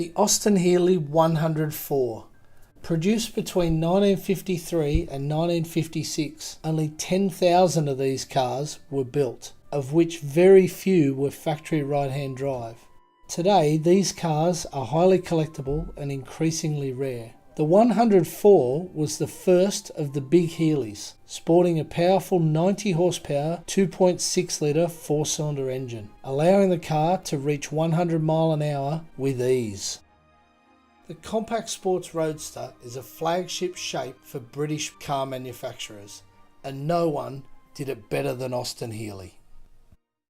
The Austin Healey 104. Produced between 1953 and 1956, only 10,000 of these cars were built, of which very few were factory right-hand drive. Today, these cars are highly collectible and increasingly rare. The 104 was the first of the big Healeys, sporting a powerful 90 horsepower 2.6 litre 4-cylinder engine, allowing the car to reach 100 mile an hour with ease. The compact sports roadster is a flagship shape for British car manufacturers, and no one did it better than Austin Healey.